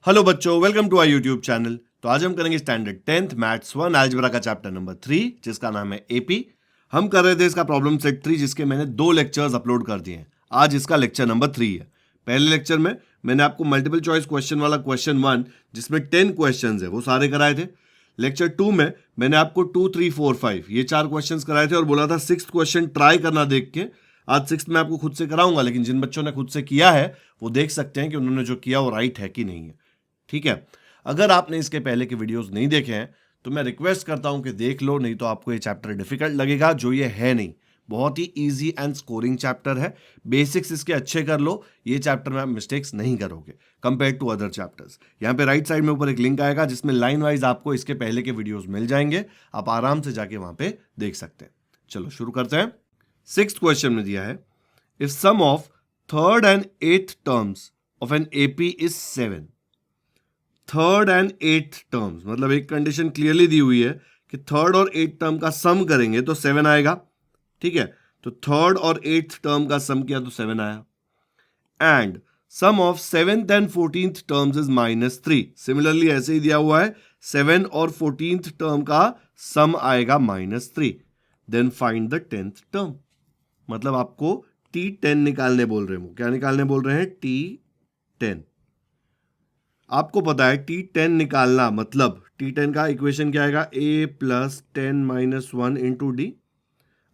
Hello बच्चों, welcome to our YouTube channel. तो आज हम करेंगे स्टैंडर्ड 10th मैथ्स 1 अलजेब्रा का चैप्टर नंबर 3 जिसका नाम है एपी। हम कर रहे थे इसका प्रॉब्लम सेट 3 जिसके मैंने 2 लेक्चर्स अपलोड कर दिए हैं। आज इसका लेक्चर नंबर 3 है। पहले लेक्चर में मैंने आपको मल्टीपल चॉइस क्वेश्चन वाला क्वेश्चन 1 जिसमें 10 क्वेश्चन है वो सारे कराए थे। लेक्चर 2 में मैंने आपको 2, 3, 4, 5 ये 4 क्वेश्चन कराए थे और बोला था 6th क्वेश्चन ट्राई करना देख के। आज 6th में आपको खुद से कराऊंगा, लेकिन जिन बच्चों ने खुद से किया है वो देख सकते हैं कि उन्होंने जो किया वो राइट है कि नहीं है। ठीक है, अगर आपने इसके पहले के वीडियोस नहीं देखे हैं तो मैं रिक्वेस्ट करता हूं कि देख लो, नहीं तो आपको ये चैप्टर डिफिकल्ट लगेगा, जो ये है नहीं। बहुत ही इजी एंड स्कोरिंग चैप्टर है। बेसिक्स इसके अच्छे कर लो, ये चैप्टर में आप मिस्टेक्स नहीं करोगे कंपेयर टू अदर चैप्टर्स। यहाँ पे राइट साइड में ऊपर एक लिंक आएगा जिसमें लाइन वाइज आपको इसके पहले के वीडियोस मिल जाएंगे। आप आराम से जाके वहां पे देख सकते हैं। चलो शुरू करते हैं। 6th क्वेश्चन में दिया है, if sum of 3rd and 8th terms of an AP is 7। 3rd and 8th terms मतलब एक कंडीशन क्लियरली दी हुई है कि 3rd और 8th टर्म का सम करेंगे तो 7 आएगा। ठीक है, तो 3rd और 8th टर्म का सम किया तो 7 आया। And sum of 7th and 14th terms is -3। Similarly ऐसे ही दिया हुआ है, 7 और 14th टर्म का सम आएगा -3। Then find the 10th term. मतलब आपको T10 निकालने बोल रहे हैं। वो क्या निकालने बोल रहे हैं? T10। आपको पता है T10 निकालना मतलब T10 का इक्वेशन क्या आएगा? a plus 10 minus 1 into D.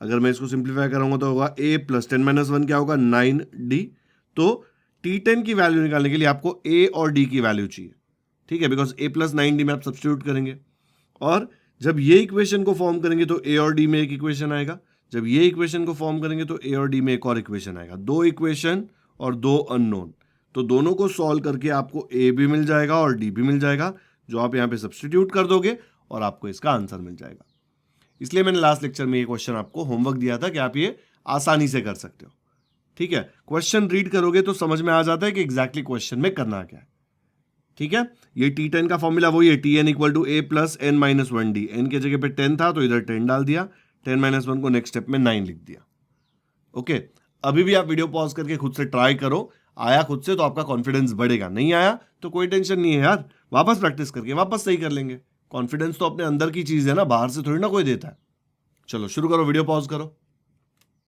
अगर मैं इसको सिंप्लीफाई करूंगा तो होगा a प्लस 10 माइनस 1 क्या होगा? 9d। तो T10 की वैल्यू निकालने के लिए आपको a और d की वैल्यू चाहिए। ठीक है, बिकॉज a प्लस 9d में आप सब्स्टिट्यूट करेंगे और जब ये इक्वेशन को फॉर्म करेंगे तो a और d में एक इक्वेशन आएगा। जब ये इक्वेशन को फॉर्म करेंगे तो a और d में एक और इक्वेशन आएगा। 2 इक्वेशन और 2 अननोन, तो दोनों को सॉल्व करके आपको a भी मिल जाएगा और d भी मिल जाएगा, जो आप यहाँ पे सब्स्टिट्यूट कर दोगे और आपको इसका आंसर मिल जाएगा। इसलिए मैंने लास्ट लेक्चर में ये क्वेश्चन आपको होमवर्क दिया था कि आप ये आसानी से कर सकते हो। ठीक है, क्वेश्चन रीड करोगे तो समझ में आ जाता है कि एग्जैक्टली क्वेश्चन में करना क्या है। ठीक है, ये T10 का फॉर्मूला वही है, Tn equal to a plus n minus 1d। n के जगह पे 10 था तो इधर 10 डाल दिया, 10 माइनस 1 को नेक्स्ट स्टेप में 9 लिख दिया। ओके, अभी भी आप वीडियो पॉज करके खुद से ट्राई करो। आया खुद से तो आपका कॉन्फिडेंस बढ़ेगा, नहीं आया तो कोई टेंशन नहीं है यार, वापस प्रैक्टिस करके वापस सही कर लेंगे। कॉन्फिडेंस तो अपने अंदर की चीज है ना, बाहर से थोड़ी ना कोई देता है। चलो शुरू करो, वीडियो पॉज करो।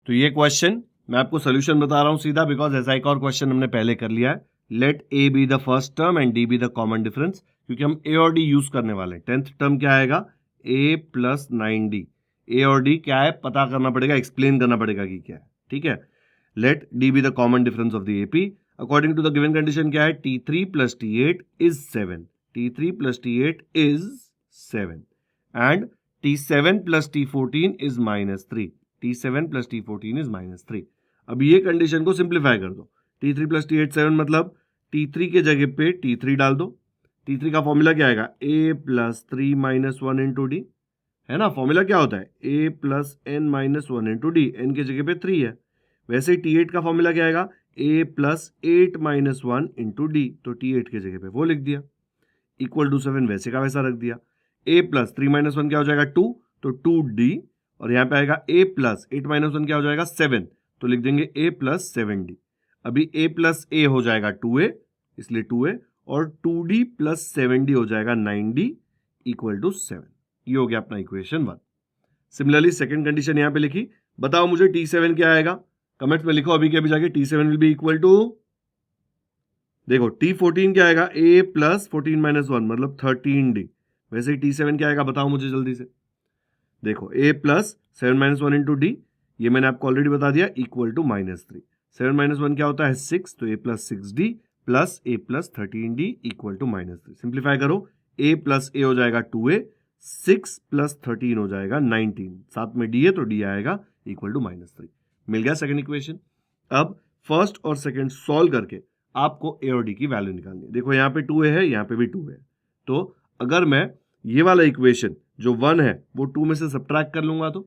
तो ये क्वेश्चन मैं आपको सोल्यूशन बता रहा हूं सीधा, बिकॉज ऐसा एक और क्वेश्चन हमने पहले कर लिया है। Let A be the first term and D be the common difference, क्योंकि हम ए और डी यूज करने वाले हैं। 10th टर्म क्या आएगा? a plus 9d। ए और डी क्या है पता करना पड़ेगा, एक्सप्लेन करना पड़ेगा कि क्या है। ठीक है, let D be the common difference of the AP according to the given condition क्या है? T3 plus T8 is 7। T3 plus T8 is 7 and T7 plus T14 is -3। T7 plus T14 is -3। अब ये condition को simplify कर दो। T3 plus T8 7 मतलब T3 के जगह पे T3 डाल दो। T3 का फॉर्मूला क्या आएगा? a plus 3 minus 1 into D, है ना। फॉर्मूला क्या होता है? a plus n minus 1 into D. N के जगह पे 3 है। वैसे ही T8 का फॉर्मूला क्या आएगा? a plus 8 minus 1 into D. तो T8 के जगह पे वो लिख दिया, इक्वल टू 7 वैसे का वैसा रख दिया। a प्लस 3 माइनस 1 क्या हो जाएगा? 2, तो 2d। और यहाँ पे आएगा a प्लस 8 माइनस 1 क्या हो जाएगा? 7, तो लिख देंगे a प्लस 7d। अभी a प्लस a हो जाएगा 2a, इसलिए 2a, और 2d प्लस 7d हो जाएगा 9d इक्वल टू 7। ये हो गया अपना इक्वेशन 1। सिमिलरली सेकंड कंडीशन यहाँ पे लिखी। बताओ मुझे T7 क्या आएगा? कमेंट्स में लिखो अभी के अभी जाके। T7 will be equal to, देखो T14 क्या आएगा? a प्लस 14 माइनस 1 मतलब 13d। वैसे ही T7 क्या आएगा बताओ मुझे जल्दी से। देखो a plus 7 minus 1 into D, ये मैंने आपको ऑलरेडी बता दिया, इक्वल टू -3। 7 माइनस 1 क्या होता है? 6, तो a plus 6d plus a plus 13d equal to -3। Simplify करो, a प्लस a हो जाएगा 2a, 6 प्लस 13 हो जाएगा 19, साथ में d है तो d आएगा इक्वल टू -3। मिल गया सेकंड इक्वेशन। अब फर्स्ट और सेकंड सॉल्व करके आपको a और d की वैल्यू निकालनी है। देखो यहाँ पे 2a है, यहाँ पे भी 2 है, तो अगर मैं ये वाला इक्वेशन जो 1 है वो 2 में से सब्ट्रैक्ट कर लूंगा तो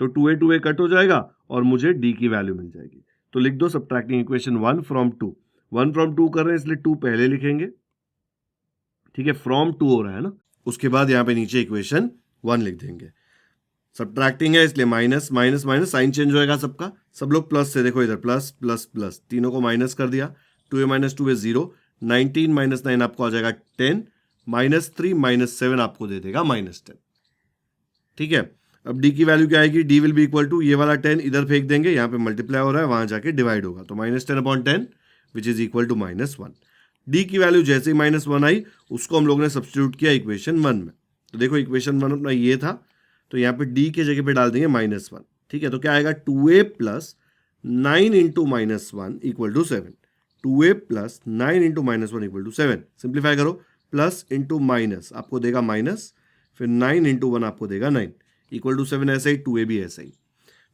2a कट हो जाएगा और मुझे d की वैल्यू मिल जाएगी। तो लिख दो सब्ट्रैक्टिंग इक्वेशन 1 फ्रॉम 2। 1 फ्रॉम 2 कर रहे हैं इसलिए 2 पहले लिखेंगे। ठीक है, फ्रॉम 2 हो रहा है ना, उसके बाद यहाँ पे नीचे इक्वेशन 1 लिख देंगे। सब्ट्रैक्टिंग है इसलिए minus minus minus, sign change होएगा सबका। सब लोग प्लस से, देखो इधर प्लस प्लस प्लस, तीनों को माइनस कर दिया। 2a माइनस 2 इज 0, 19 माइनस 9 आपको आ जाएगा 10, -3 -7 आपको दे देगा -10। ठीक है, अब d की वैल्यू क्या आएगी, d will be equal to ये वाला 10 इधर फेंक देंगे, यहाँ पे मल्टीप्लाई हो रहा है, वहां जाके डिवाइड होगा, तो -10/10 which is equal to -1। d की वैल्यू जैसे ही -1 आई उसको हम लोग ने सब्स्टिट्यूट किया इक्वेशन 1 में। तो देखो इक्वेशन 1 अपना ये था, तो यहाँ पे d के जगह पे डाल देंगे -1। ठीक है, तो क्या आएगा 2a + 9 into -1 equal to 7। 2a + 9 into -1 equal to 7। Simplify करो, प्लस इंटू माइनस आपको देगा माइनस, फिर 9 इंटू 1 आपको देगा 9 इक्वल टू 7, ऐसे ही 2a भी ऐसे ही।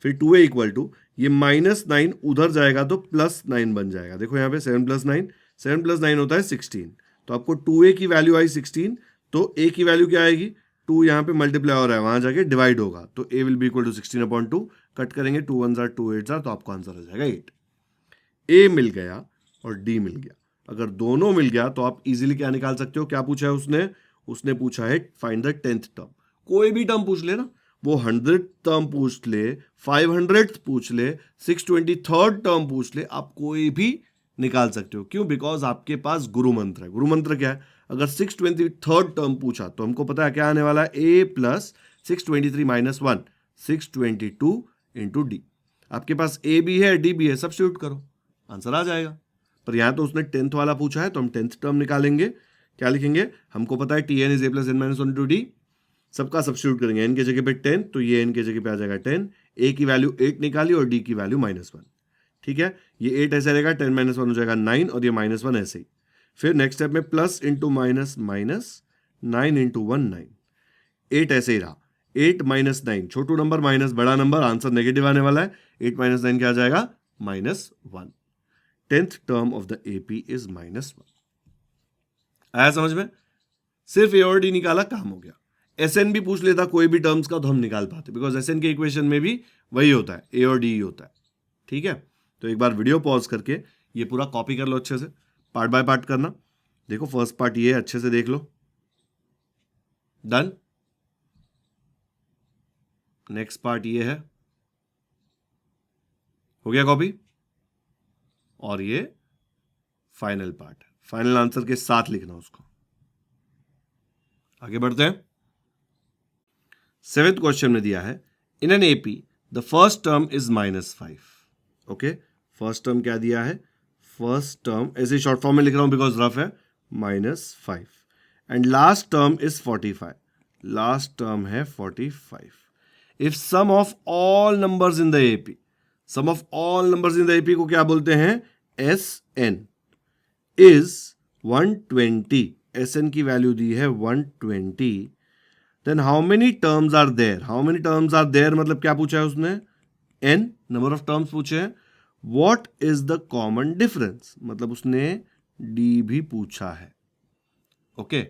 फिर 2a इक्वल टू ये -9 उधर जाएगा तो +9 बन जाएगा। देखो यहाँ पे 7 + 9, 7 + 9 होता है 16। तो आपको 2a की वैल्यू आई 16, तो a की वैल्यू क्या आएगी, 2 यहाँ पे मल्टीप्लाई हो रहा है, वहां जाके डिवाइड होगा, तो a will be equal to 16/2। Cut करेंगे, 2 1 जार 2 8 जार, तो आपको आंसर हो जाएगा 8। a मिल गया और d मिल गया। अगर दोनों मिल गया तो आप इजीली क्या निकाल सकते हो, क्या पूछा है उसने पूछा है फाइंड द 10th टर्म। कोई भी टर्म पूछ ले ना, वो 100th टर्म पूछ ले, 500th पूछ ले, 623rd टर्म पूछ ले, आप कोई भी निकाल सकते हो। क्यों? बिकॉज आपके पास गुरु मंत्र है। गुरु मंत्र क्या है, अगर 623rd टर्म पूछा तो हमको पता है क्या आने वाला है, a + 623 - 1 622 इंटू d। आपके पास a भी है d भी है, सब्स्टिट्यूट करो, आंसर आ जाएगा। पर यहां तो उसने 10th वाला पूछा है, तो हम 10th टर्म निकालेंगे। क्या लिखेंगे, हमको पता है tn = a + n - 1 × d। सबका सब्स्टिट्यूट करेंगे, n के जगह पे 10, तो ये n के जगह पे आ जाएगा 10, a की वैल्यू 8 निकाली और d की वैल्यू -1। ठीक है, ये 8 ऐसे रहेगा, 10 - 1 हो जाएगा 9, और ये -1 ऐसे ही। फिर नेक्स्ट स्टेप में plus into minus, minus 9 into 1 9, 8 ऐसे ही रहा, 8 - 9, छोटू नंबर माइनस बड़ा नंबर, आंसर नेगेटिव आने वाला है। 8 - 9 क्या आ जाएगा, -1। 10th term of the AP is -1। आया समझ में? सिर्फ A और D निकाला, काम हो गया। SN भी पूछ लेता कोई भी टर्म्स का तो हम निकाल पाते, बिकॉज SN के इक्वेशन में भी वही होता है, A और D ही होता है। ठीक है, तो एक बार वीडियो पॉज करके ये पूरा कॉपी कर लो अच्छे से, पार्ट बाय पार्ट करना। देखो फर्स्ट पार्ट ये है, अच्छे से देख लो। डन। नेक्स्ट पार्ट ये है, हो गया कॉपी। और ये फाइनल पार्ट, फाइनल आंसर के साथ लिखना उसको। आगे बढ़ते हैं। 7th क्वेश्चन में दिया है, in an AP the first term is -5। Okay, first term क्या दिया है, फर्स्ट टर्म ऐसे शॉर्ट फॉर्म में लिख रहा हूं बिकॉज रफ है, -5, and last term is 45। Last term है 45। If sum of all numbers in the AP, sum of all numbers in the AP को क्या बोलते हैं, SN, इज 120। SN की वैल्यू दी है 120। Then how many terms are there, how many terms are there मतलब क्या पूछा है उसने, n नंबर ऑफ टर्म्स पूछे हैं। What is the common difference, मतलब उसने d भी पूछा है। ओके,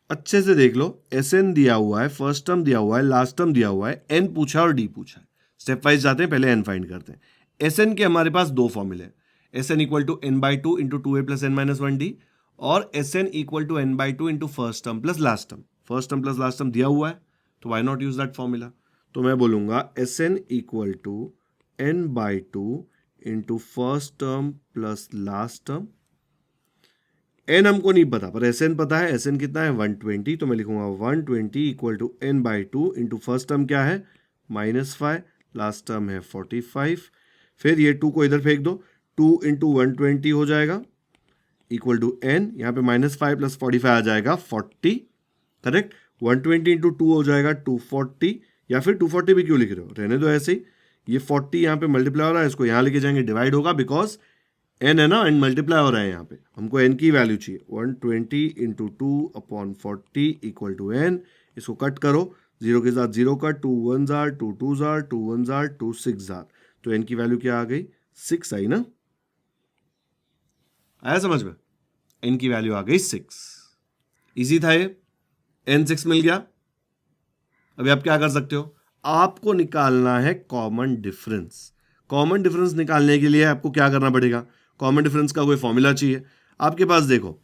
अच्छे से देख लो, SN दिया हुआ है, फर्स्ट टर्म दिया हुआ है, लास्ट टर्म दिया हुआ है, n पूछा और d पूछा है। स्टेप वाइज जाते हैं, पहले n फाइंड करते हैं। SN के हमारे पास दो फॉर्मूले हैं, SN = n/2 × 2a + n - 1d, और SN = n/2 × first term plus last term. First term plus last term दिया हुआ है, तो why not use that formula. तो मैं बोलूंगा SN = n/2 × first term plus last term. n हमको नहीं पता, पर SN पता है। SN कितना है, 120, तो मैं लिखूंगा 120 = n/2 × फर्स्ट टर्म क्या है, -5, लास्ट टर्म है 45। फिर ये 2 को इधर फेंक दो, 2 × 120 हो जाएगा इक्वल टू n, यहाँ पे -5 + 45 आ जाएगा 40। करेक्ट, 120 × 2 हो जाएगा 240, या फिर 240 भी क्यों लिख रहे हो, रहने दो ऐसे ही। ये 40 यहाँ पे मल्टीप्लाई हो रहा है, इसको यहाँ लेके जाएंगे, डिवाइड होगा, बिकॉज n है ना, n मल्टीप्लाई हो रहा है यहाँ पे, हमको n की वैल्यू चाहिए। 120 × 2/40 इक्वल टू n। इसको कट करो, 0 के साथ 0 cut, 2 1 jar, 2 2 jar, 2 1 jar, 2 6 jar, तो n की वैल्यू क्या आ गई, 6 आई ना। आया समझ में, n की वैल्यू आ गई 6। इजी था ये, n 6 मिल गया। अभी आप क्या कर सकते हो, आपको निकालना है कॉमन डिफरेंस। कॉमन डिफरेंस निकालने के लिए आपको क्या करना पड़ेगा, कॉमन डिफरेंस का कोई फॉर्मूला चाहिए। आपके पास देखो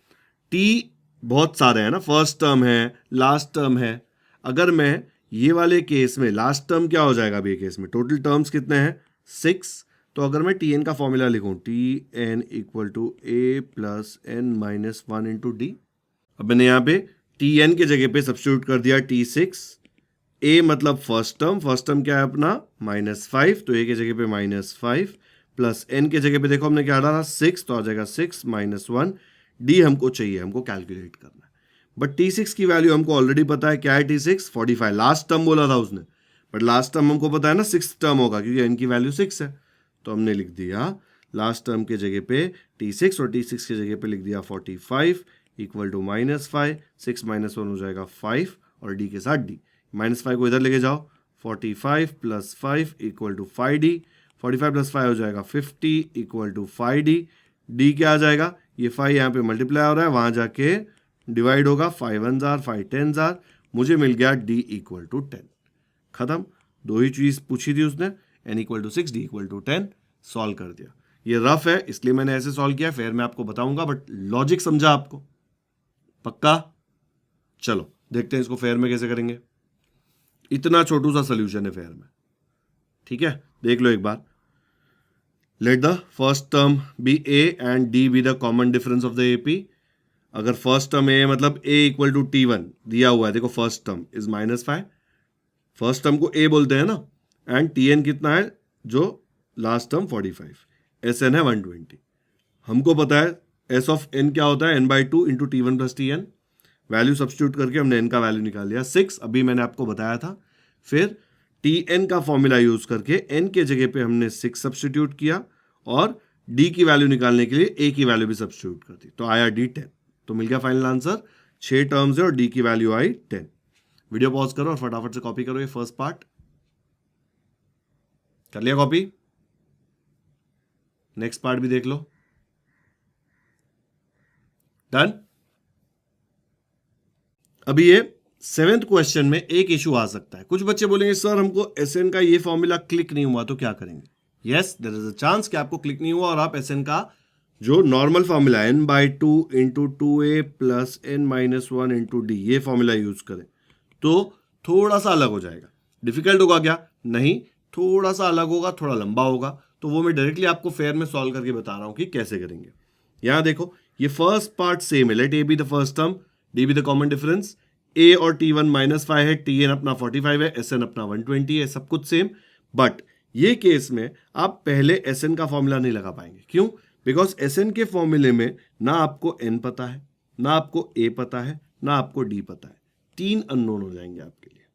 t बहुत सारे हैं ना, फर्स्ट टर्म है, लास्ट टर्म है। अगर मैं ये वाले केस में, लास्ट टर्म क्या हो जाएगा अभी केस में, टोटल टर्म्स कितने हैं, 6, तो अगर मैं टी एन का फॉर्मूला लिखूं, T N equal to A plus N minus one into D. अब मैंने यहाँ पे टी एन के जगह पे सब्स्टिट्यूट कर दिया T6। ए मतलब फर्स्ट टर्म क्या है अपना -5, तो ए के जगह पे -5 प्लस एन के जगह पे देखो हमने क्या डाला 6, तो आ जाएगा 6 माइनस 1। डी हमको चाहिए, हमको कैलकुलेट करना है, बट T6 की वैल्यू हमको ऑलरेडी पता है। क्या है T6? 45। लास्ट टर्म बोला था उसने, बट लास्ट टर्म हमको पता है ना 6 टर्म होगा, क्योंकि एन की वैल्यू 6 है। तो हमने लिख दिया लास्ट टर्म के जगह पे T6 और T6 के जगह पे लिख दिया 45 इक्वल टू -5। 6 माइनस 1 हो जाएगा 5 और डी के साथ डी। -5 को इधर लेके जाओ, 45 plus 5 equal to 5D। 45 plus 5 हो जाएगा 50 इक्वल टू 5D। डी क्या आ जाएगा? ये 5 यहाँ पे मल्टीप्लाई हो रहा है, वहाँ जाके डिवाइड होगा। 5 1 जार 5 10 जार, मुझे मिल गया D इक्वल टू 10। खत्म। दो ही चीज पूछी थी उसने, n equal to 6 D equal to 10। Solve कर दिया। ये रफ है इसलिए मैंने ऐसे सॉल्व किया, फिर मैं आपको बताऊंगा, बट लॉजिक समझा आपको? पक्का? चलो देखते हैं इसको फेयर में कैसे करेंगे। इतना छोटू सा सोल्यूशन है फेयर में, ठीक है? देख लो एक बार। Let the first term be a and D be the common difference of the AP. अगर फर्स्ट टर्म ए मतलब ए इक्वल टू T1 दिया हुआ है, देखो first term is -5, first term को ए बोलते हैं ना, एंड Tn कितना है जो लास्ट टर्म 45, Sn है 120। हमको पता है S ऑफ n क्या होता है, n/2 into T1 plus Tn। Value substitute करके हमने n का वैल्यू निकाल लिया 6, अभी मैंने आपको बताया था। फिर Tn का फॉर्मूला यूज करके n के जगह पे हमने 6 सब्स्टिट्यूट किया और d की वैल्यू निकालने के लिए a की वैल्यू भी सब्स्टिट्यूट कर दी, तो आया d 10। तो मिल गया फाइनल आंसर। 6 टर्म्स है और d की वैल्यू आई 10। वीडियो पॉज करो और फटाफट से कॉपी करो ये फर्स्ट पार्ट। कर लिया कॉपी? नेक्स्ट पार्ट भी देख लो। डन। अभी ये 7th क्वेश्चन में एक इशू आ सकता है। कुछ बच्चे बोलेंगे सर हमको Sn का ये फॉर्मूला क्लिक नहीं हुआ, तो क्या करेंगे? Yes, there is a chance कि आपको क्लिक नहीं हुआ और आप Sn का जो नॉर्मल फॉर्मूला है n/2 into 2a plus n minus 1 into D, ये फॉर्मूला यूज करें तो थोड़ा सा अलग हो जाएगा। डिफिकल्ट होगा क्या? नहीं, थोड़ा सा अलग होगा, थोड़ा लंबा होगा। तो वो मैं डायरेक्टली आपको फेयर में सॉल्व करके बता रहा हूं कि कैसे करेंगे। यहां देखो ये फर्स्ट पार्ट सेम है। Let A be the first term, d be the common difference. A और T1 -5 है, Tn अपना 45 है, Sn अपना 120 है, सब कुछ सेम। बट ये केस में आप पहले Sn का फॉर्मूला नहीं लगा पाएंगे। क्यों? बिकॉज Sn के फॉर्मूले में ना आपको n पता है, ना आपको a पता है, ना आपको d पता है। 3 अननोन हो जाएंगे आपके लिए,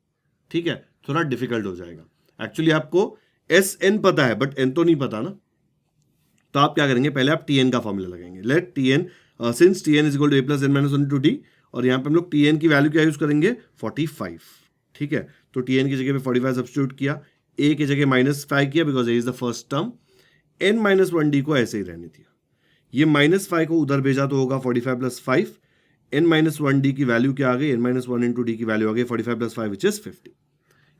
ठीक है? थोड़ा डिफिकल्ट हो जाएगा। एक्चुअली आपको Sn पता है बट n तो नहीं पता ना, तो आप क्या करेंगे? पहले आप Tn का फॉर्मूला लगाएंगे। Let Tn since Tn is equal to a plus n minus 1 into D, और यहाँ पे हम लोग Tn की वैल्यू क्या यूज करेंगे? 45, ठीक है? तो Tn की जगह पे 45 सब्स्टिट्यूट किया, a की जगह -5 किया because a is the first term, n minus 1d को ऐसे ही रहने दिया। ये -5 को उधर भेजा तो होगा 45 प्लस 5, n माइनस 1d की वैल्यू क्या आ गई? n माइनस 1 इंटू डी की वैल्यू आ गई 45 प्लस 5 विच इज 50।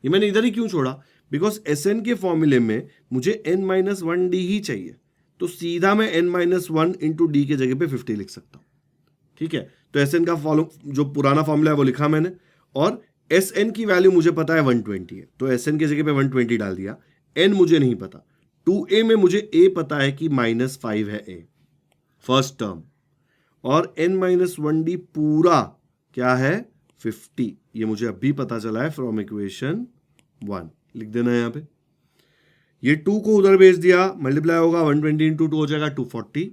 ये मैंने इधर ही क्यों छोड़ा? बिकॉज Sn के फॉर्मूले में मुझे n माइनस 1d ही चाहिए, तो सीधा मैं n माइनस 1 इंटू डी के जगह पे 50 लिख सकता हूं, ठीक है? तो Sn का जो पुराना फॉर्मूला है वो लिखा मैंने, और Sn की वैल्यू मुझे पता है 120 है, तो Sn की जगह पे 120 डाल दिया। n मुझे नहीं पता, 2a में मुझे a पता है कि -5 है a फर्स्ट टर्म, और n माइनस 1d पूरा क्या है? 50। ये मुझे अभी पता चला है फ्रॉम इक्वेशन 1। लिख देना है यहाँ पे। ये 2 को उधर भेज दिया, मल्टीप्लाई होगा 120 इंटू 2 हो जाएगा 240,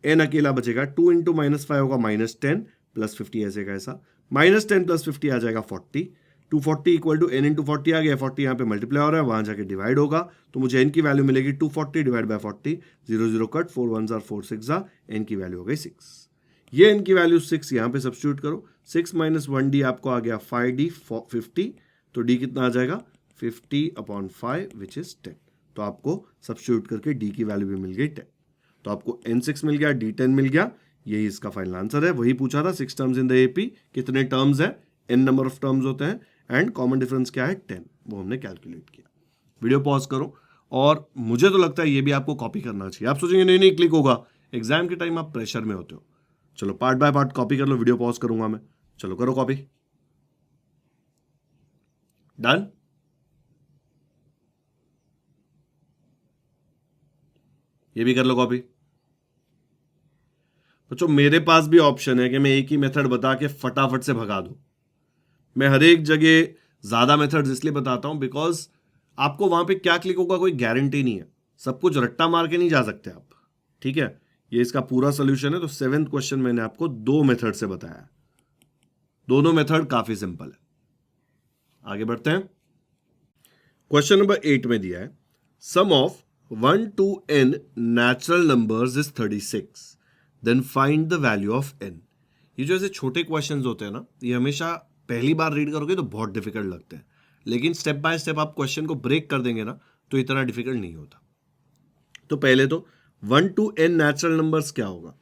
n अकेला बचेगा, 2 इंटू -5 होगा -10 प्लस 50 ऐसे का ऐसा, -10 प्लस 50 आ जाएगा 40। 240 इक्वल टू n इंटू 40 आ गया, 40 यहाँ पे मल्टीप्लाई हो रहा है, वहां जाके डिवाइड होगा, तो मुझे n की वैल्यू मिलेगी 240 डिवाइड बाय 40, 0 0 कट, 4 1 4 6 n की वैल्यू हो गई 6। ये n की वैल्यू 6 यहाँ पे सब्स्टिट्यूट करो, 6 माइनस 1d आपको आ गया 5d 50, तो d कितना आ जाएगा? 50/5 विच इज 10। तो आपको सब्स्टिट्यूट करके d की वैल्यू भी मिल गई 10, तो आपको n6 मिल गया, d10 मिल गया। यही इसका फाइनल आंसर है। वही पूछा था 6 टर्म्स इन द एपी, कितने टर्म्स है? n नंबर ऑफ टर्म्स होते हैं, एंड कॉमन डिफरेंस क्या है? 10, वो हमने कैलकुलेट किया। वीडियो पॉज करो, और मुझे तो लगता है ये भी आपको कॉपी करना चाहिए। आप सोचेंगे नहीं नहीं क्लिक होगा, एग्जाम के टाइम आप प्रेशर में होते हो। चलो पार्ट बाय पार्ट कॉपी कर लो, वीडियो पॉज करूंगा मैं। चलो करो कॉपी। डन। ये भी कर लो कॉपी। बच्चों मेरे पास भी ऑप्शन है कि मैं एक ही मेथड बता के फटाफट से भगा दूं। मैं हर एक जगह ज्यादा मेथड्स इसलिए बताता हूं बिकॉज आपको वहां पे क्या क्लिक होगा कोई गारंटी नहीं है, सब कुछ रट्टा मार के नहीं जा सकते आप, ठीक है। ये इसका पूरा सोल्यूशन है। तो 7th क्वेश्चन मैंने आपको 2 मेथड से बताया, दोनों मेथड काफी सिंपल है। आगे बढ़ते हैं। क्वेश्चन नंबर 8 में दिया है sum of 1 to n natural numbers is 36, then find the value of n। ये जो ऐसे छोटे क्वेश्चंस होते हैं ना, ये हमेशा पहली बार रीड करोगे तो बहुत डिफिकल्ट लगते हैं, लेकिन स्टेप बाय स्टेप आप क्वेश्चन को ब्रेक कर देंगे ना तो इतना डिफिकल्ट नहीं होता। तो पहले तो 1 to n नेचुरल नंबर्स क्या होगा?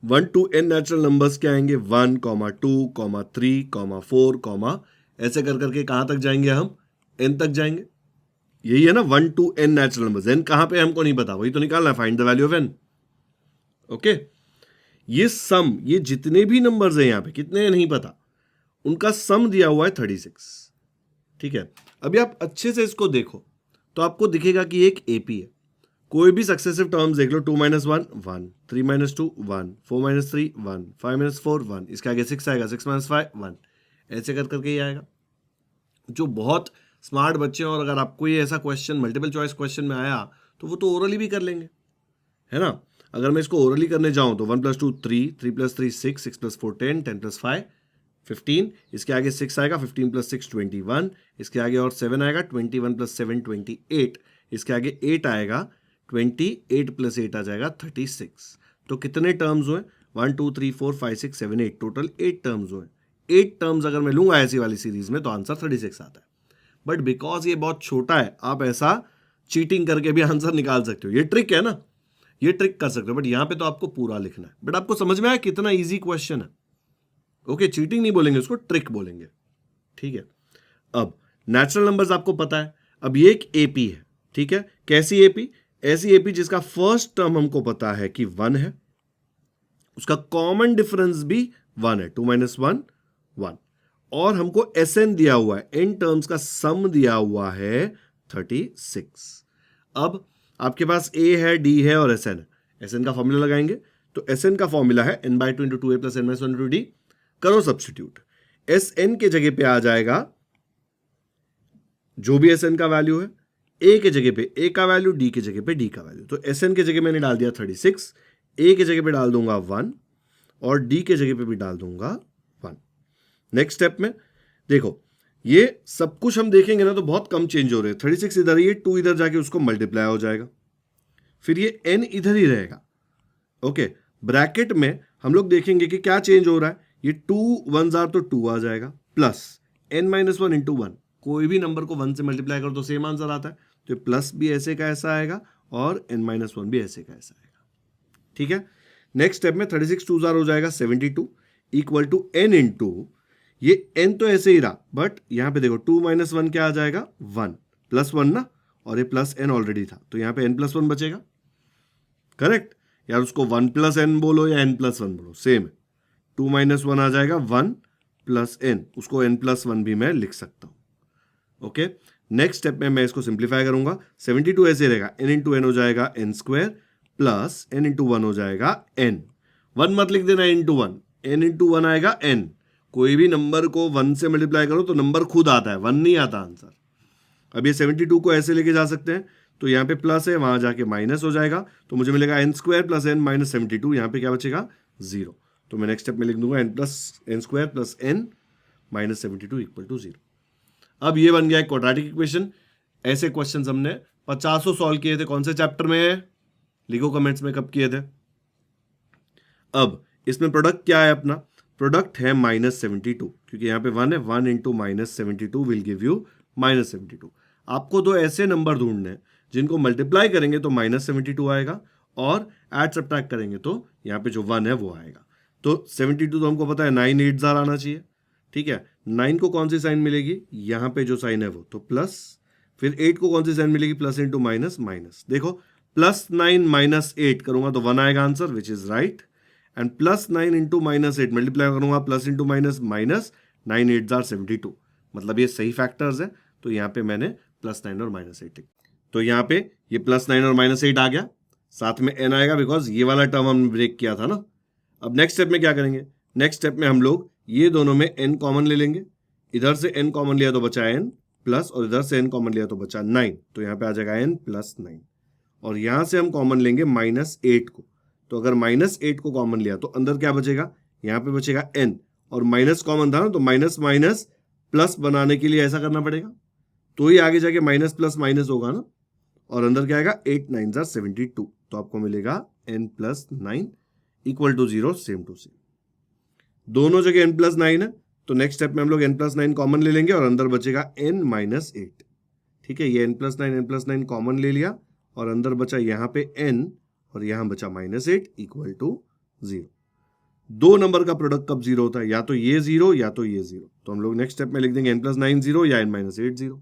1 to n नेचुरल नंबर्स क्या आएंगे? 1, 2, 3, 4, ऐसे कर करके कहां तक जाएंगे हम? n तक जाएंगे। यही है ना 1 to n natural numbers. n कहां पे हमको नहीं पता, वही तो निकालना है, find the value of n। Okay, ये सम, ये जितने भी नंबर्स हैं यहां पे, कितने हैं नहीं पता, उनका सम दिया हुआ है 36, ठीक है। अभी आप अच्छे से इसको देखो तो आपको दिखेगा कि एक एपी है। कोई भी सक्सेसिव टर्म्स देख लो, 2 - 1 1, 3 - 2 1, 4 - 3 1, 5 - 4 1, इसके आगे 6 आएगा, 6 - 5 1, ऐसे कर करके ही आएगा। जो बहुत स्मार्ट बच्चे हैं और अगर आपको ये ऐसा क्वेश्चन मल्टीपल चॉइस क्वेश्चन में आया तो वो तो ओरली भी कर लेंगे, है ना। अगर मैं इसको ओरली करने जाऊं तो 1 + 2 3, 3 + 3 6, 6 + 4 10, 10 + 5 15, इसके आगे 6 आएगा, 15 + 6 21, इसके आगे और 7 आएगा, 21 + 7 28, इसके आगे 8 आएगा, 28 + 8 आ जाएगा 36। तो कितने टर्म्स हुए? 1 2 3 4 5 6 7 8, टोटल 8 टर्म्स हुए। 8 टर्म्स अगर मैं लूंगा ऐसी वाली सीरीज में तो आंसर 36 आता है। बट बिकॉज ये बहुत छोटा है, आप ऐसा चीटिंग करके भी आंसर निकाल सकते हो। ये ट्रिक है ना, ये ट्रिक कर सकते हो, बट यहां पे तो आपको पूरा लिखना है। बट आपको समझ में आया कितना इजी क्वेश्चन है? ओके, चीटिंग नहीं बोलेंगे उसको, ट्रिक बोलेंगे, ठीक है। अब नेचुरल नंबर्स आपको पता है। अब ये एक एपी है, ठीक है। कैसी एपी? ऐसी एपी जिसका फर्स्ट टर्म हमको पता है कि 1 है, उसका कॉमन डिफरेंस भी 1 है, 2 - 1 1, और हमको Sn दिया हुआ है, n टर्म्स का सम दिया हुआ है 36। अब आपके पास a है, d है और Sn है। Sn का फॉर्मूला लगाएंगे तो Sn का फॉर्मूला है n/2 × 2a + n - 1 × d। करो सब्स्टिट्यूट, Sn के जगह पे आ जाएगा जो भी Sn का वैल्यू है, a के जगह पे a का वैल्यू, d के जगह पे d का वैल्यू। तो Sn के जगह मैंने डाल दिया 36, a के जगह पे डाल दूंगा 1 और d के जगह पे भी डाल दूंगा 1। नेक्स्ट स्टेप में देखो, ये सब कुछ हम देखेंगे ना तो बहुत कम चेंज हो रहे हैं। 36 इधर, ये 2 इधर जाके उसको मल्टीप्लाई हो जाएगा, फिर ये n इधर ही रहेगा। ओके, ब्रैकेट में हम लोग देखेंगे कि क्या चेंज हो रहा है। ये 2 1s are तो 2 आ जाएगा, प्लस n - 1 × 1, कोई भी नंबर को 1 से मल्टीप्लाई करो तो सेम आंसर आता है, तो प्लस भी ऐसे का ऐसा आएगा और n - 1 भी ऐसे का ऐसा आएगा, ठीक है। नेक्स्ट स्टेप में 36 2s are हो जाएगा 72 इक्वल टू n इंटू, ये n तो ऐसे ही रहा, बट यहां पे देखो 2 - 1 क्या आ जाएगा? 1 + 1 ना, और ये प्लस n ऑलरेडी था तो यहां पे n + 1 बचेगा, करेक्ट। यार उसको 1 + n बोलो या n + 1 बोलो, सेम है। 2 - 1 आ जाएगा 1 + n, उसको n + 1 भी मैं लिख सकता हूं। ओके, नेक्स्ट स्टेप में मैं इसको सिंप्लीफाई करूंगा। 72 ऐसे रहेगा, n × n हो जाएगा n² प्लस n × 1 हो जाएगा n। 1 मत लिख देना n × 1, n × 1 आएगा n। कोई भी नंबर को 1 से मल्टीप्लाई करो तो नंबर खुद आता है, 1 नहीं आता आंसर। अब ये 72 को ऐसे लेके जा सकते हैं, तो यहाँ पे प्लस है, वहां जाके माइनस हो जाएगा, तो मुझे मिलेगा n² + n - 72, यहाँ पे क्या बचेगा? 0। तो मैं नेक्स्ट स्टेप में लिख दूंगा n² + n - 72 = 0। अब ये बन गया एक क्वाड्रेटिक इक्वेशन। ऐसे क्वेश्चन हमने 50 सॉल्व किए थे। कौन से चैप्टर में? लिखो कमेंट्स में कब किए थे। अब इसमें प्रोडक्ट क्या है अपना? प्रोडक्ट है -72, क्योंकि यहां पे 1 है, 1 × -72 विल गिव यू -72। आपको तो ऐसे नंबर ढूंढने हैं जिनको मल्टीप्लाई करेंगे तो -72 आएगा, और ऐड सब्ट्रैक्ट करेंगे तो यहाँ पे जो 1 है वो आएगा। तो 72 तो हमको पता है 9 8s आना चाहिए, ठीक है। 9 को कौन सी साइन मिलेगी? यहाँ पे जो साइन है वो, तो प्लस, फिर 8 को कौन सी साइन मिलेगी? Plus into minus minus. देखो +9 - 8 करूंगा तो 1 आएगा answer, which is right. And +9 × -8 multiply करूंगा, plus into minus minus, 9 8s are 72, मतलब ये सही फैक्टर्स है। तो यहाँ पे मैंने +9 और -8 लिख, तो यहाँ पे ये +9 और -8 आ गया। साथ में n आएगा बिकॉज ये वाला टर्म हमने ब्रेक किया था ना। अब नेक्स्ट स्टेप में क्या करेंगे, नेक्स्ट स्टेप में हम लोग ये दोनों में n कॉमन ले लेंगे, इधर से n कॉमन लिया तो बचा n प्लस, और इधर से n कॉमन लिया तो बचा 9, तो यहाँ पे आ जाएगा n प्लस 9, और यहां से हम कॉमन लेंगे -8 को, तो अगर -8 को कॉमन लिया तो अंदर क्या बचेगा, यहाँ पे बचेगा n, और माइनस कॉमन था ना, तो माइनस माइनस प्लस बनाने के लिए ऐसा करना पड़ेगा, तो ही आगे जाके माइनस प्लस माइनस होगा ना, और अंदर क्या आएगा 8 9 72, तो आपको मिलेगा n plus 9 equal to 0, same to same. दोनों जगह n प्लस 9 है, तो नेक्स्ट स्टेप में हम लोग n प्लस 9 कॉमन ले लेंगे और अंदर बचेगा n माइनस 8। ठीक है, ये n प्लस 9 कॉमन ले लिया और अंदर बचा यहाँ पे n और यहाँ बचा -8 इक्वल टू 0। दो नंबर का प्रोडक्ट कब जीरो होता है, या तो ये जीरो या तो ये जीरो, तो हम लोग नेक्स्ट स्टेप में लिख देंगे n प्लस 9 0 या n माइनस 8 0।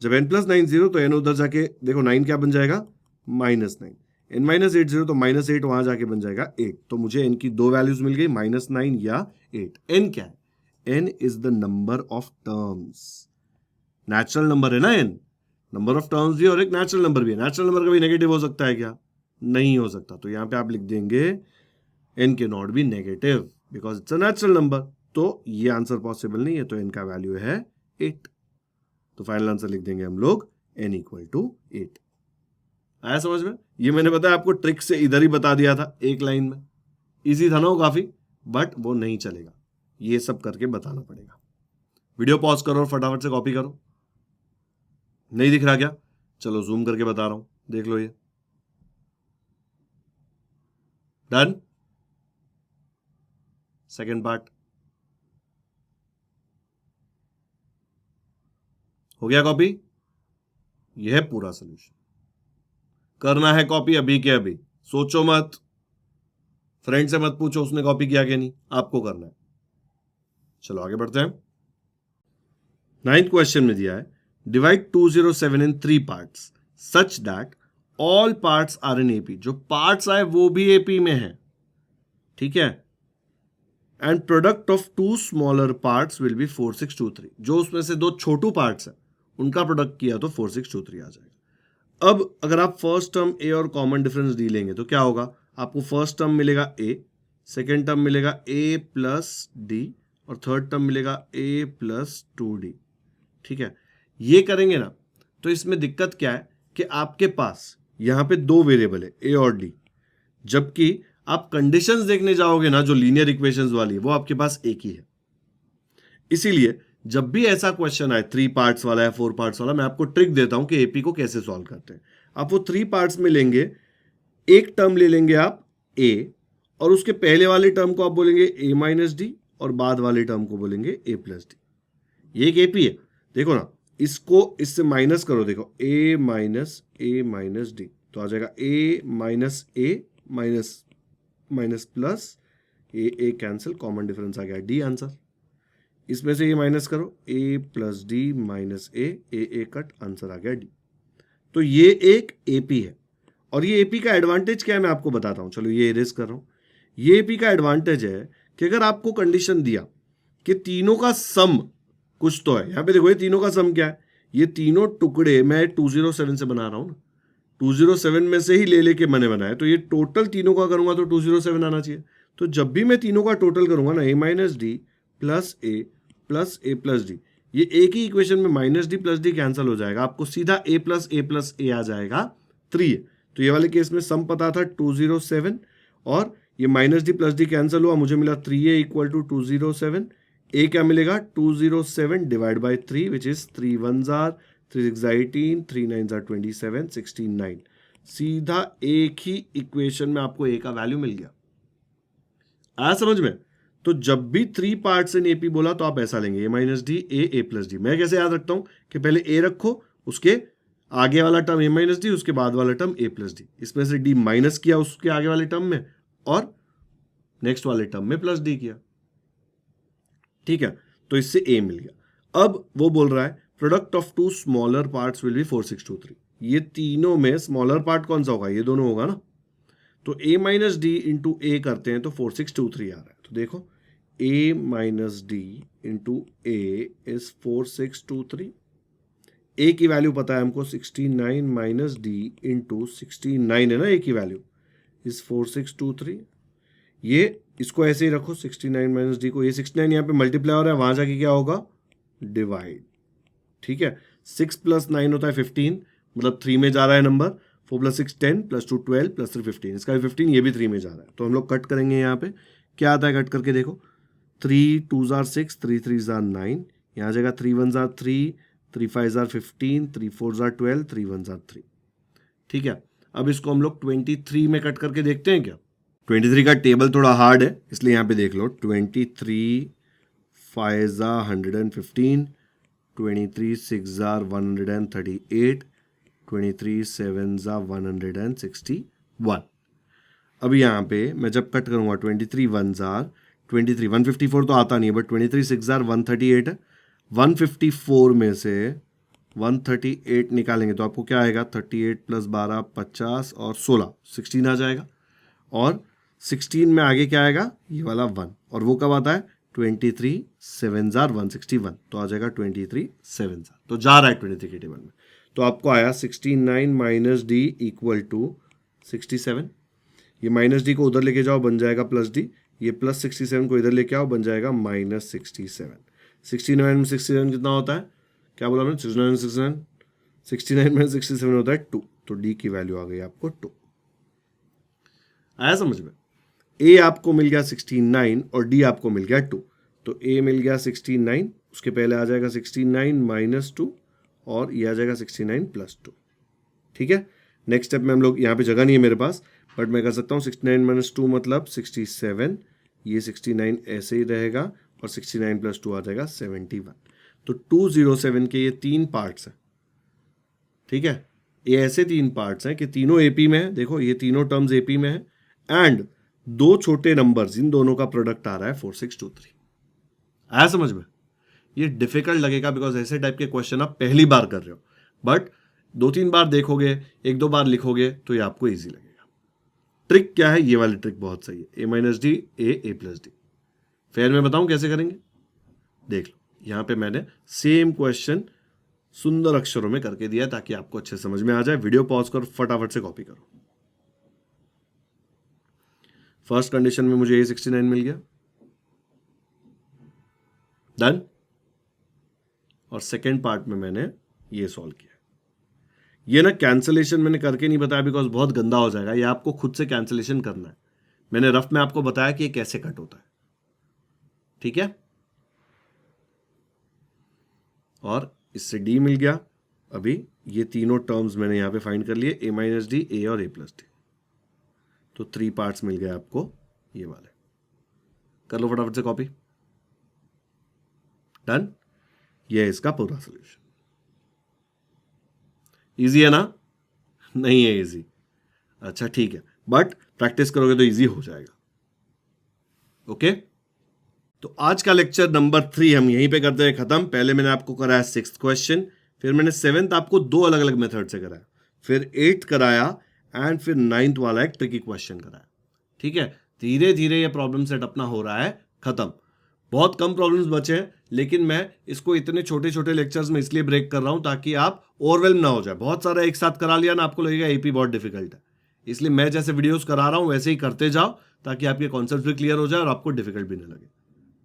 जब n प्लस 9 0 तो n उधर जाके देखो 9 क्या बन जाएगा -9, n माइनस 8 0 तो -8 वहां जाके बन जाएगा 8, तो मुझे n की दो वैल्यूज मिल गई -9 या 8। n क्या है, n is the number of terms, natural number है ना n, नंबर ऑफ टर्म्स भी और एक नेचुरल नंबर भी है। नेचुरल नंबर कभी नेगेटिव हो सकता है क्या, नहीं हो सकता, तो यहां पे आप लिख देंगे n के not be negative because it's a natural number, तो ये आंसर पॉसिबल नहीं है, तो n का वैल्यू है 8, तो फाइनल आंसर लिख देंगे हम लोग n इक्वल टू 8। आया समझ में, ये मैंने बताया आपको ट्रिक से इधर ही बता दिया था एक लाइन में, इजी था ना वो काफी, बट वो नहीं चलेगा, ये सब करके बताना पड़ेगा। वीडियो पॉज करो और फटाफट से कॉपी करो। नहीं दिख रहा क्या, चलो जूम करके बता रहा हूं, देख लो ये डन। सेकेंड पार्ट हो गया कॉपी, यह है पूरा सोल्यूशन। करना है कॉपी अभी के अभी, सोचो मत, फ्रेंड से मत पूछो उसने कॉपी किया कि नहीं, आपको करना है। चलो आगे बढ़ते हैं। 9th क्वेश्चन में दिया है divide 207 in 3 parts such that all parts are in AP, जो पार्ट्स आए वो भी एपी में है, ठीक है, and product of 2 smaller parts will be 4623, जो उसमें से दो छोटू पार्ट्स है उनका प्रोडक्ट किया तो 4623 आ जाएगा। अब अगर आप फर्स्ट टर्म ए और कॉमन डिफरेंस डी लेंगे तो क्या होगा, आपको फर्स्ट टर्म मिलेगा ए, सेकेंड टर्म मिलेगा ए प्लस डी, और थर्ड टर्म मिलेगा ए प्लस 2d। ठीक है, ये करेंगे ना तो इसमें दिक्कत क्या है कि आपके पास यहां पे दो वेरिएबल है ए और डी, जबकि आप कंडीशंस देखने जाओगे ना जो लीनियर इक्वेशंस वाली, वो आपके पास एक ही है। इसीलिए जब भी ऐसा क्वेश्चन आए 3 पार्ट्स वाला या 4 पार्ट्स वाला, मैं आपको ट्रिक देता हूं कि एपी को कैसे सॉल्व करते हैं। आप वो 3 पार्ट्स में लेंगे, एक टर्म ले लेंगे आप ए, और उसके पहले वाले टर्म को आप बोलेंगे ए माइनस डी, और बाद वाले टर्म को बोलेंगे ए प्लस डी। ये एक एपी है, देखो ना, इसको इससे माइनस करो, देखो ए माइनस डी, तो आ जाएगा ए माइनस माइनस प्लस ए कैंसिल, कॉमन डिफरेंस आ गया डी आंसर। इसमें से ये माइनस करो ए प्लस डी माइनस ए कट, आंसर आ गया डी। तो ये एक एपी है, और ये एपी का एडवांटेज क्या है मैं आपको बताता हूं। चलो ये इरेज कर रहा हूं। ये एपी का एडवांटेज है कि अगर आपको कंडीशन दिया कि तीनों का सम कुछ तो है, यहां पे देखो ये तीनों का सम क्या है, ये तीनों टुकड़े मैं 207 से बना रहा हूं ना, 207 में से ही ले लेके मैंने बनाया, तो ये टोटल तीनों का करूंगा तो 207 आना चाहिए। तो जब भी मैं तीनों का टोटल करूंगा ना, ए माइनस डी प्लस ए प्लस डी, ये एक ही इक्वेशन में minus D plus D cancel हो जाएगा, आपको सीधा ए प्लस ए आ जाएगा 3। तो ये वाले केस में सम पता था 207, और ये minus D plus D cancel हुआ, मुझे मिला 3a इक्वल टू 207। ए क्या मिलेगा 207 divide by 3 which is 3 1s are 3 6 18 3 9s are 27 16 9। सीधा एक ही इक्वेशन में आपको ए का वैल्यू मिल गया। आया समझ में। तो जब भी 3 पार्ट्स इन एपी बोला तो आप ऐसा लेंगे a minus d a plus d. मैं कैसे याद रखता हूं कि पहले ए रखो, उसके आगे वाला टर्म ए माइनस डी, उसके बाद वाला टर्म ए प्लस डी, इसमें से डी माइनस किया उसके आगे वाले टर्म में, और नेक्स्ट वाले टर्म में प्लस डी किया। ठीक है, तो इससे ए मिल गया। अब वो बोल रहा है product of 2 smaller parts will be 4623। ये तीनों में स्मॉलर पार्ट कौन सा होगा, ये दोनों होगा ना, तो a minus d into a करते हैं तो 4623 आ रहा है। तो देखो a minus d into a is 4623, a की वैल्यू पता है हमको 69 माइनस डी इंटू 69 है ना ए की वैल्यू इज 4623। ये इसको ऐसे ही रखो 69 माइनस डी को, ये 69 यहाँ पे मल्टीप्लाई हो रहा है, वहां जाके क्या होगा डिवाइड। ठीक है, 6 प्लस 9 होता है 15, मतलब 3 में जा रहा है नंबर। 4 प्लस 6 10 प्लस 2 12 प्लस 3 15, इसका भी 15, ये भी 3 में जा रहा है। तो हम लोग कट करेंगे यहाँ पे, क्या आता है कट करके देखो, 3 2 जार 6, 3 3 जार 9, यहाँ जाएगा 3 1 जार 3, 3 5 जार 15, 3 4 जार 12, 3 1 जार 3। ठीक है, अब इसको हम लोग 23 में कट करके देखते हैं क्या। 23 का टेबल थोड़ा हार्ड है, इसलिए यहाँ पे देख लो, 23 5 जार 115, 23 6 जार 138, 23 7 जार 161। अब यहाँ पे मैं जब कट करूँगा 23 1 जार 23, 154 तो आता नहीं है, बट 23 6 जार 138 है। 154 में से 138 निकालेंगे तो आपको क्या आएगा, 38 प्लस 12 50 और 16 16 आ जाएगा। और 16 में आगे क्या आएगा, ये वाला 1, और वो कब आता है 23 7 जार 161, तो आ जाएगा 23 7 जार, तो जा रहा है 23 के टेबल में। तो आपको आया 69 माइनस डी इक्वल टू 67। ये माइनस डी को उधर लेके जाओ, बन जाएगा प्लस डी, ये प्लस 67 को इधर लेके आओ, बन जाएगा माइनस 67। 69 में 67 कितना होता है, क्या बोला मैंने, 69 में 67 होता है 2, तो डी की वैल्यू आ गई आपको 2। आया समझ में, ए आपको मिल गया 69 और डी आपको मिल गया 2, तो ए मिल गया 69, उसके पहले आ जाएगा 69 माइनस 2 और ये आ जाएगा 69 प्लस 2। ठीक है, नेक्स्ट स्टेप में हम लोग, यहाँ पे जगह नहीं है मेरे पास, बट मैं कर सकता हूँ 69 माइनस 2 मतलब 67, ये 69 ऐसे ही रहेगा और 69 प्लस 2 आ जाएगा 71। तो 207 के ये 3 पार्ट्स हैं। ठीक है, ये ऐसे 3 पार्ट्स हैं कि तीनों एपी में है, देखो ये तीनों टर्म्स एपी में है, एंड 2 छोटे नंबर्स, इन दोनों का प्रोडक्ट आ रहा है 4623। आया समझ में। ये डिफिकल्ट लगेगा बिकॉज ऐसे टाइप के क्वेश्चन आप पहली बार कर रहे हो, बट 2-3 बार देखोगे, 1-2 बार लिखोगे तो ये आपको ईजी लगेगा। ट्रिक क्या है, ये वाली ट्रिक बहुत सही है, a minus d a plus d. फिर मैं बताऊं कैसे करेंगे, देख लो, यहां पे मैंने सेम क्वेश्चन सुंदर अक्षरों में करके दिया ताकि आपको अच्छे समझ में आ जाए। वीडियो पॉज करो, फटाफट से कॉपी करो। फर्स्ट कंडीशन में मुझे A69 मिल गया, डन। और सेकेंड पार्ट में मैंने ये सॉल्व किया। ये ना कैंसलेशन मैंने करके नहीं बताया बिकॉज बहुत गंदा हो जाएगा, ये आपको खुद से कैंसलेशन करना है। मैंने रफ में आपको बताया कि ये कैसे कट होता है। ठीक है, और इससे डी मिल गया। अभी ये तीनों टर्म्स मैंने यहां पे फाइंड कर लिए, ए माइनस डी, ए और ए प्लस डी, तो 3 पार्ट्स मिल गए आपको ये वाले। कर लो फटाफट से कॉपी, डन। ये है इसका पूरा सोल्यूशन। इजी है ना, नहीं है इजी, अच्छा ठीक है, बट प्रैक्टिस करोगे तो इजी हो जाएगा। ओके, तो आज का लेक्चर नंबर 3 हम यहीं पे करते हैं खत्म। पहले मैंने आपको कराया 6th क्वेश्चन, फिर मैंने 7th आपको 2 अलग अलग मेथड से कराया, फिर 8th कराया, एंड फिर 9th वाला एक ट्रिकी क्वेश्चन कराया। ठीक है, धीरे धीरे ये प्रॉब्लम सेट अपना हो रहा है खत्म। बहुत कम प्रॉब्लम्स बचे हैं, लेकिन मैं इसको इतने छोटे छोटे लेक्चर्स में इसलिए ब्रेक कर रहा हूं ताकि आप ओवरवेल्म ना हो जाए। बहुत सारा एक साथ करा लिया ना, आपको लगेगा एपी बहुत डिफिकल्ट है। इसलिए मैं जैसे वीडियोस करा रहा हूं वैसे ही करते जाओ ताकि आपके कॉन्सेप्ट भी क्लियर हो जाए और आपको डिफिकल्ट भी ना लगे।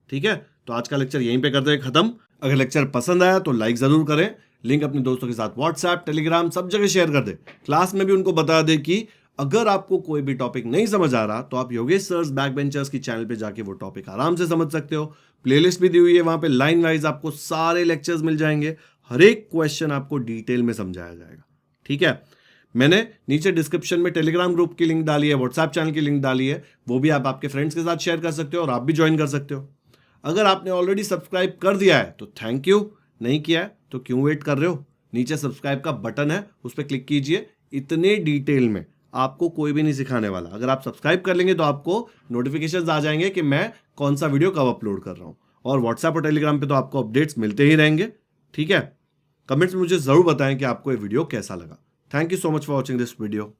ठीक है, तो आज का लेक्चर यहीं पे करते हैं खत्म। अगर लेक्चर पसंद आया तो लाइक जरूर करें, लिंक अपने दोस्तों के साथ व्हाट्सएप टेलीग्राम सब जगह शेयर कर दे, क्लास में भी उनको बता दे कि अगर आपको कोई भी टॉपिक नहीं समझ आ रहा तो आप योगेश सर्स बैक बेंचर्स की चैनल पे जाके वो टॉपिक आराम से समझ सकते हो। प्लेलिस्ट भी दी हुई है, वहां पे लाइन वाइज आपको सारे लेक्चर्स मिल जाएंगे, हर एक क्वेश्चन आपको डिटेल में समझाया जाएगा। ठीक है, मैंने नीचे डिस्क्रिप्शन में टेलीग्राम ग्रुप की लिंक डाली है, व्हाट्सएप चैनल की लिंक डाली है, वो भी आप आपके फ्रेंड्स के साथ शेयर कर सकते हो और आप भी ज्वाइन कर सकते हो। अगर आपने ऑलरेडी सब्सक्राइब कर दिया है तो थैंक यू, नहीं किया है तो क्यों वेट कर रहे हो, नीचे सब्सक्राइब का बटन है उस पर क्लिक कीजिए। इतने डिटेल में आपको कोई भी नहीं सिखाने वाला। अगर आप सब्सक्राइब कर लेंगे तो आपको नोटिफिकेशंस आ जाएंगे कि मैं कौन सा वीडियो कब अपलोड कर रहा हूं, और व्हाट्सएप और टेलीग्राम पे तो आपको अपडेट्स मिलते ही रहेंगे। ठीक है, कमेंट्स में मुझे जरूर बताएं कि आपको ये वीडियो कैसा लगा। Thank you so much for watching this video.